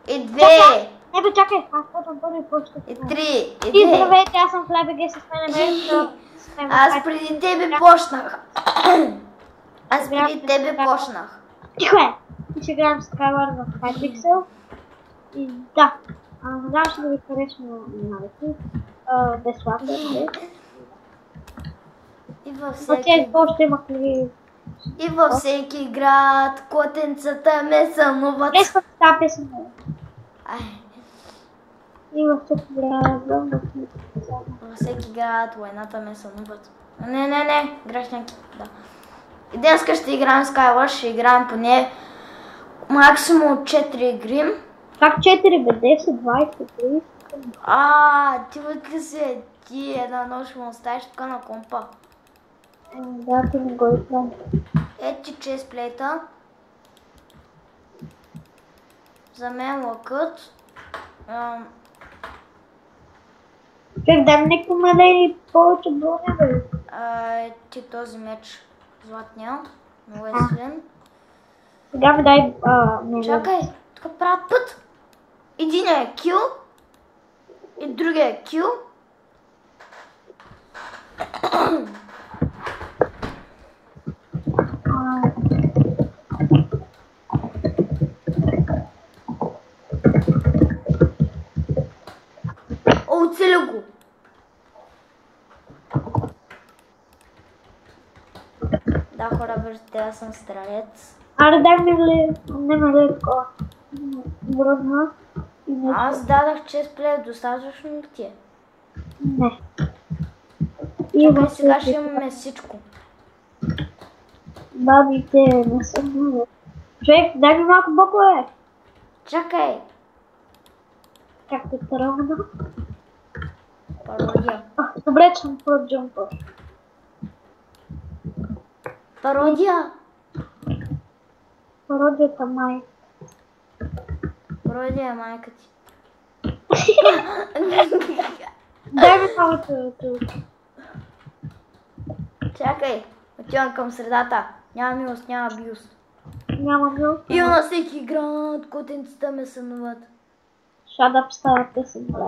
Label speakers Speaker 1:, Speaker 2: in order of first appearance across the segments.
Speaker 1: И 2.
Speaker 2: Не бе, чакай, аз почвам първи почта.
Speaker 1: И 3. И
Speaker 2: И
Speaker 1: 2.
Speaker 2: здравейте, аз съм Флебеге, с мен е
Speaker 1: Аз преди тебе почнах. Аз преди тебе почнах.
Speaker 2: Тихо е! И ще играем с Skyward в Hypixel. И да, надявам се да ви харесва навеки. Безплатно.
Speaker 1: И във всеки град котенцата ме сънуват.
Speaker 2: Ескат тази песен. И във всеки град.
Speaker 1: Във всеки град войната ме сънуват. Не, грешняки. Да. И днеска ще играем Skyward, ще играем поне максимум 4 игри.
Speaker 2: Как 4 бе? 10, 20, 30?
Speaker 1: Ти вътре си ти една нощ му оставиш тук на компа.
Speaker 2: Да, ти не го изгледам.
Speaker 1: Ето ти честплейта. За мен лъкът.
Speaker 2: Човек, дай ми някакво медали повече броня, бе.
Speaker 1: Ти този меч златния. Много е силен.
Speaker 2: Сега ми дай медали.
Speaker 1: Чакай, тук правят път. Един е кил. И другия е кил. Оцеля го. Да, хора, виждате, аз съм стрелец.
Speaker 2: Аре, дай ми ли такова. Бродна.
Speaker 1: Аз дадах честплей, достатъчно ли ти е?
Speaker 2: Не.
Speaker 1: Чакай, сега ще имаме всичко.
Speaker 2: Бабите не са много. Човек, дай ми малко бокове.
Speaker 1: Чакай.
Speaker 2: Как те травна?
Speaker 1: Пародия.
Speaker 2: Добре, че съм по-джумпър.
Speaker 1: Пародия.
Speaker 2: Пародията май.
Speaker 1: Пародия е майка ти.
Speaker 2: Дай ми малко тук.
Speaker 1: Чакай, отивам към средата. Няма милост, няма биус.
Speaker 2: Няма милост.
Speaker 1: И на всеки град котенцата ме сънуват.
Speaker 2: Shut up, става песен, бе.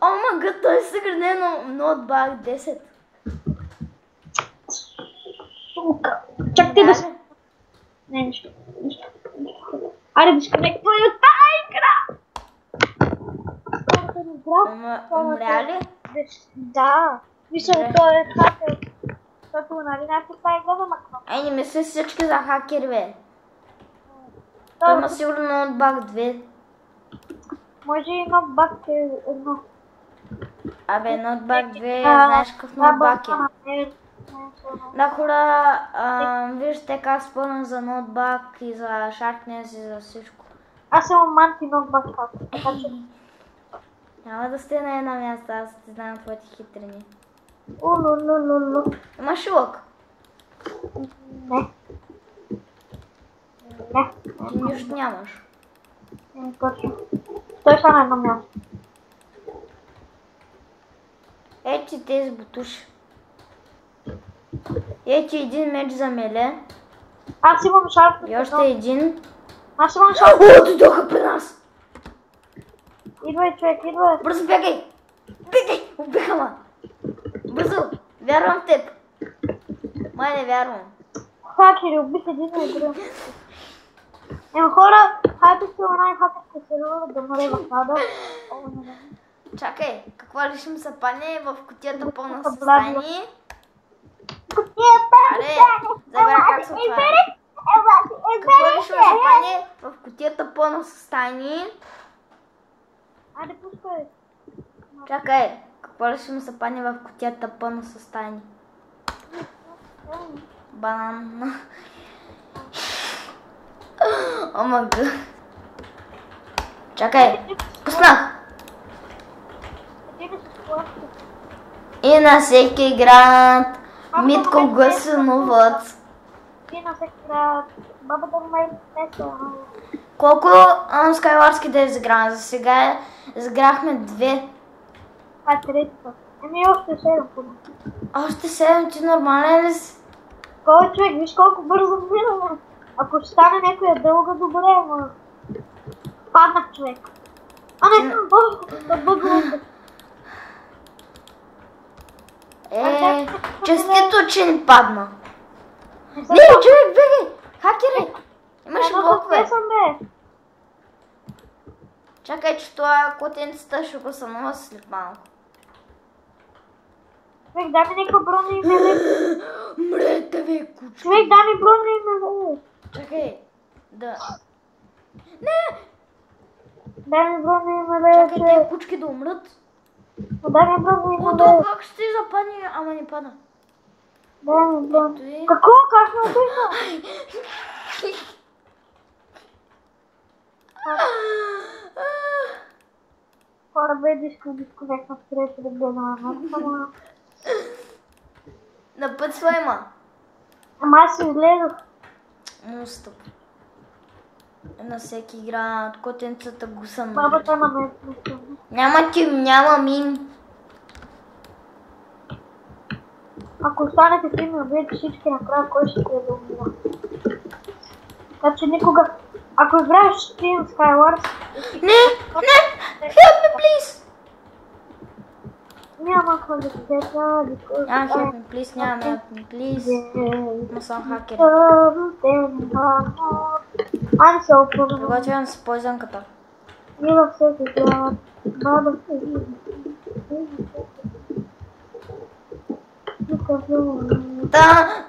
Speaker 1: О, мага, той се градено Notebug 10.
Speaker 2: Сука. Чак ти да се... Не, нищо. Аре, дисконектвай от тази игра!
Speaker 1: Умря ли?
Speaker 2: Да. Мисля, той е хакер. Защото, нали, някакво тази игра да макна.
Speaker 1: Не мисли всички за хакери, бе. Той има сигурно Notebug 2.
Speaker 2: Може и Notebug е едно.
Speaker 1: Абе, Notebug 2, знаеш какъв Notebug е. Да, хора, виждате как спомням за Notebug и за Sharkness и за всичко.
Speaker 2: Аз имам анти-Notebug хакер, така че...
Speaker 1: Няма да сте на една място, аз ти знам твоите хитрини.
Speaker 2: Улулулулу.
Speaker 1: Имаш лък?
Speaker 2: Не. Не.
Speaker 1: Ти нищо нямаш.
Speaker 2: Не, точно. Той са на едно място.
Speaker 1: Ето ти тези бутуши. Ето ти един меч за меле.
Speaker 2: Аз имам шарп.
Speaker 1: И още един.
Speaker 2: Аз имам шарп.
Speaker 1: О, дойдоха при нас!
Speaker 2: Идвай, човек, идвай.
Speaker 1: Бързо бягай! Бягай! Убиха ма! Бързо! Вярвам в теб! Май не вярвам.
Speaker 2: Хакери, убих един и друг. Ема хора, Hypixel най-хакерска сервера да мре в нада.
Speaker 1: Чакай, какво ли ще ми се пане в кутията пълна с стайни?
Speaker 2: Кутията!
Speaker 1: Аре, забравя как се отваря. Какво ли ще ми се пане в кутията пълна с стайни?
Speaker 2: Айде, пускай.
Speaker 1: Чакай, какво ли ще ми се пане в кутията пълна с стайни? Банан. О, мага. Чакай, пуснах. И на всеки град Митко го сънуват.
Speaker 2: И на всеки град бабата ме смесва.
Speaker 1: Колко скайларски да изиграме? За сега изиграхме 2.
Speaker 2: Това е третата. Еми още 7 поне.
Speaker 1: Още 7, ти нормален ли си?
Speaker 2: Кой човек, виж колко бързо минало. Ако ще стане някоя дълга, добре, ама... Паднах, човек. А не, да бъдвам.
Speaker 1: Честито, че ни падна. Не, човек, бегай! Хакери! Имаш блокове. Чакай, че това котенцата ще го сънува след малко.
Speaker 2: Човек, дай ми някаква броня и ме лепи.
Speaker 1: Мрете, бе, кучки.
Speaker 2: Човек, дай ми броня и ме лепи.
Speaker 1: Чакай, да... Не!
Speaker 2: Дай ми броня и ме лепи.
Speaker 1: Чакай, тези кучки да умрат.
Speaker 2: Дай ми броня и ме лепи.
Speaker 1: О, как ще западне, ама не пада.
Speaker 2: Дай ми броня. Какво? Как ме убиха? Хора, видиш, диско век на вторите да гледам на
Speaker 1: На път своема.
Speaker 2: Ама аз си излезох.
Speaker 1: Стоп. На всеки игра котенцата го съм.
Speaker 2: Бабата на мен.
Speaker 1: Няма тим, няма мим.
Speaker 2: Ако останете ти ми убиете всички накрая, кой ще те домина. Така че никога... Ако играеш Team Skywars...
Speaker 1: Не! Help me, please!
Speaker 2: Няма какво да ти кажа,
Speaker 1: Няма help me, please, няма help me, please. Но съм хакер.
Speaker 2: Ай се опълна.
Speaker 1: Приготвям с поизънката.
Speaker 2: И във всеки град. Баба се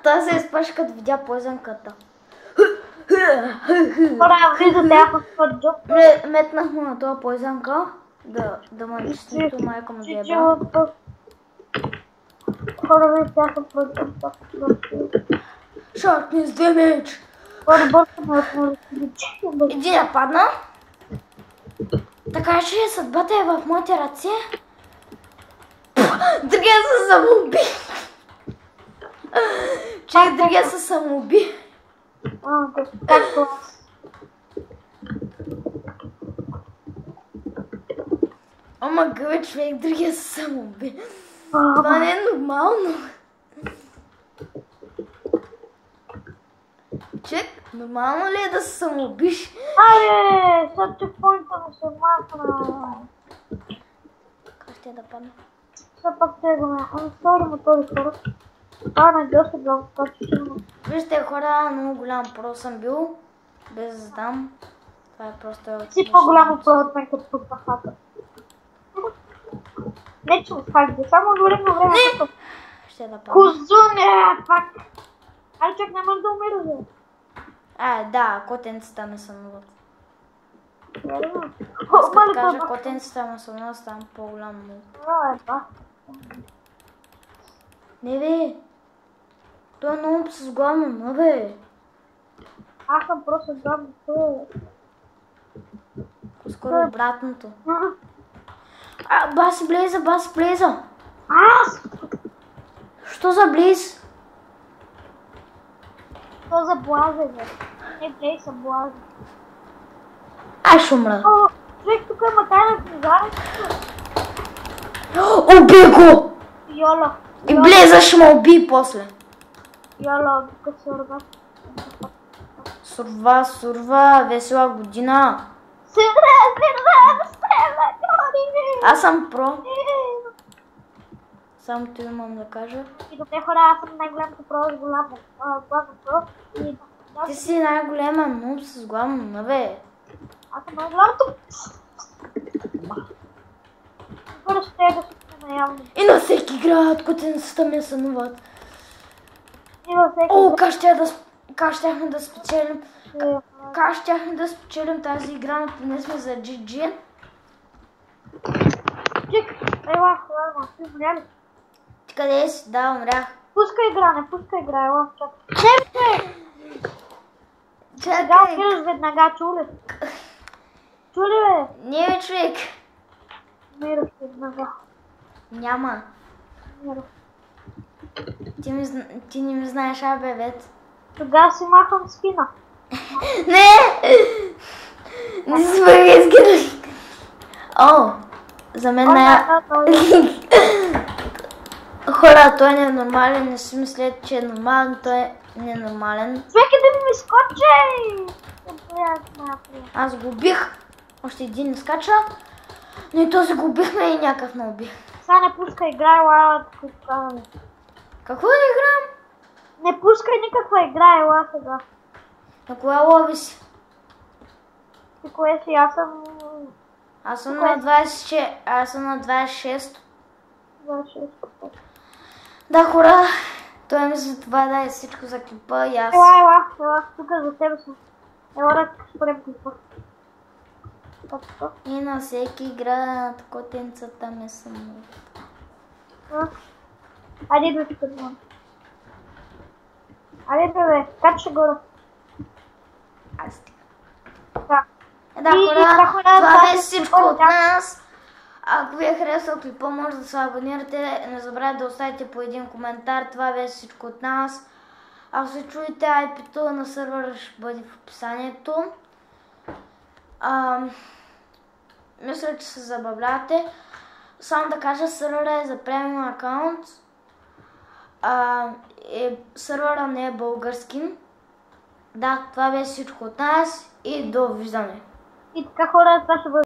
Speaker 1: Та се изпъш като видя поизънката.
Speaker 2: Хора, влизате ако в джоб.
Speaker 1: Метнах му на това поизънка. Да ме честито майка му деба.
Speaker 2: Хора, влизате ако в джоб.
Speaker 1: Sharpness damage!
Speaker 2: Хора, бързо ме
Speaker 1: Един я падна. Така че съдбата е в моите ръце. Другия се самоуби. Че другия се самоуби.
Speaker 2: Както аз.
Speaker 1: Ама гъбе, човек, другия се самоуби. Това не е нормално. Човек, нормално ли е да се самоубиш?
Speaker 2: Айде, след чекпоинта ми се махна.
Speaker 1: Как ще да падна?
Speaker 2: Все пак тегаме. Ами стори мотори хора. Това ме доста дълго качествено.
Speaker 1: Вижте хора, много голям про съм бил. Без да задам. Това е просто...
Speaker 2: Си по-голямо про от мен като тук на хата. Не че отхагде, само говорим на време.
Speaker 1: Не! Ще да падна.
Speaker 2: Козуне, пак. Ай, чак не мога да умира, бе.
Speaker 1: Да, котенцата ме сънуват.
Speaker 2: Верно.
Speaker 1: Аз като кажа котенцата ме сънуват, ставам по-голям много. Не бе. Той е много с главно, но бе.
Speaker 2: Аз съм просто главно,
Speaker 1: По-скоро обратното. Баси Блейза, Баси Блейза.
Speaker 2: Аз!
Speaker 1: Що за Блейз?
Speaker 2: Що за Блазе, бе? Не Блейз, а Блазе.
Speaker 1: Ай, ще умра.
Speaker 2: О, човек, тук има тайна книга.
Speaker 1: Уби го!
Speaker 2: Йола.
Speaker 1: И Блейза ще ме уби после.
Speaker 2: Йола, тук се урва.
Speaker 1: Сурва, весела година.
Speaker 2: Сирва,
Speaker 1: Аз съм про. Само ти имам да кажа.
Speaker 2: И добре хора, аз съм най-голямото про с главно про.
Speaker 1: Ти си най-голема нуб с главно на бе.
Speaker 2: Аз съм най-голямото. Хора ще е да се наявно.
Speaker 1: И на всеки град котенцата ме сънуват.
Speaker 2: И във всеки
Speaker 1: О, как щяхме да спечелим. Как щяхме да спечелим тази игра, но поне сме за GG.
Speaker 2: Чик, ела, ти умря ли?
Speaker 1: Ти къде си? Да, умрях.
Speaker 2: Пускай игра, не пускай игра, ела, чакай. Сега
Speaker 1: Чакай.
Speaker 2: умираш веднага, чули? Чули, бе?
Speaker 1: Не бе, човек.
Speaker 2: Умираш веднага.
Speaker 1: Няма.
Speaker 2: Умираш.
Speaker 1: Ти не ми знаеш, бебет.
Speaker 2: Тогава си махам скина.
Speaker 1: Не! Не си бъде изгинали. О, за мен Хора, той не е нормален, не си мислете, че е нормален, той е ненормален.
Speaker 2: Всеки да ми скочи!
Speaker 1: Аз го убих. Още един не скача. Но и този го убихме и някакъв не убих.
Speaker 2: Сега не пускай, играй лава, тук казваме.
Speaker 1: Какво да играм?
Speaker 2: Не пускай никаква игра, ела сега.
Speaker 1: На коя лови си?
Speaker 2: Ти кое си? Аз съм...
Speaker 1: Аз съм на 26. Аз съм на 26.
Speaker 2: 26.
Speaker 1: Да, хора. Той ми за това да е всичко за клипа и аз...
Speaker 2: Ела, тук за тебе съм. Ела да спрем клипа.
Speaker 1: И на всеки игра котенцата ми съм.
Speaker 2: Айде да ти къдвам. Айде бе, качи горе.
Speaker 1: Аз ти.
Speaker 2: Да.
Speaker 1: Да, хора, това беше всичко от нас. Ако ви е харесал клипа, може да се абонирате. Не забравяйте да оставите по един коментар. Това беше всичко от нас. Ако се чуете, IP-то на сервера ще бъде в описанието. Мисля, че се забавлявате. Само да кажа, сервера е за премиум акаунт. Сервера не е български. Да, това беше всичко от нас и довиждане.
Speaker 2: И така хора, това ще бъде.